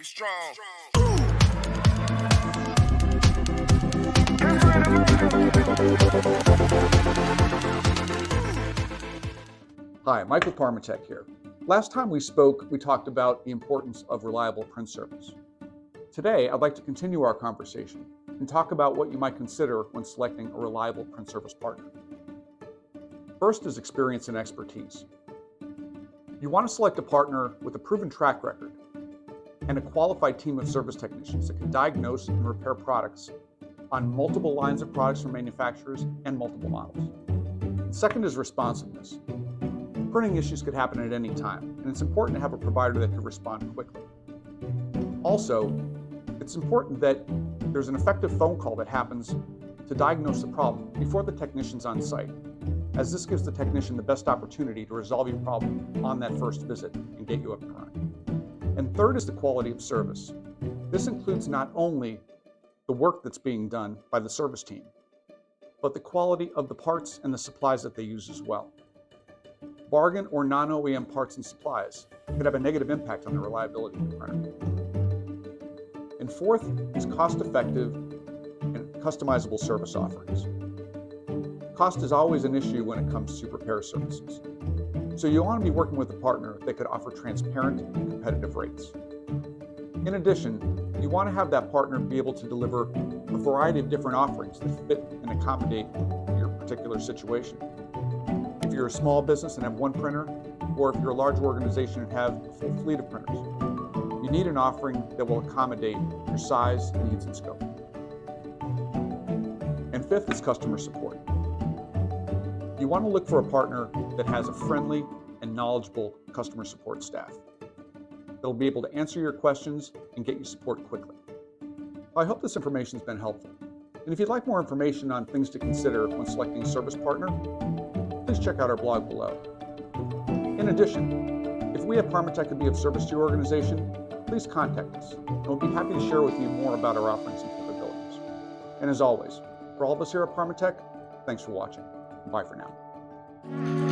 strong. Hi, Mike with parmeTECH here. Last time we spoke, we talked about the importance of reliable print service. Today, I'd like to continue our conversation and talk about what you might consider when selecting a reliable print service partner. First is experience and expertise. You want to select a partner with a proven track record and a qualified team of service technicians that can diagnose and repair products on multiple lines of products from manufacturers and multiple models. And second is responsiveness. Printing issues could happen at any time, and it's important to have a provider that can respond quickly. Also, it's important that there's an effective phone call that happens to diagnose the problem before the technician's on site, as this gives the technician the best opportunity to resolve your problem on that first visit and get you up and running. And third is the quality of service. This includes not only the work that's being done by the service team, but the quality of the parts and the supplies that they use as well. Bargain or non-OEM parts and supplies could have a negative impact on the reliability of the printer. And fourth is cost-effective and customizable service offerings. Cost is always an issue when it comes to repair services. So you want to be working with a partner that could offer transparent and competitive rates. In addition, you want to have that partner be able to deliver a variety of different offerings that fit and accommodate your particular situation. If you're a small business and have one printer, or if you're a large organization and have a full fleet of printers, you need an offering that will accommodate your size, needs, and scope. And fifth is customer support. You want to look for a partner that has a friendly and knowledgeable customer support staff that'll be able to answer your questions and get you support quickly. I hope this information has been helpful. And if you'd like more information on things to consider when selecting a service partner, please check out our blog below. In addition, if we at parmeTECH could be of service to your organization, please contact us, and we'll be happy to share with you more about our offerings and capabilities. And as always, for all of us here at parmeTECH, thanks for watching. Bye for now.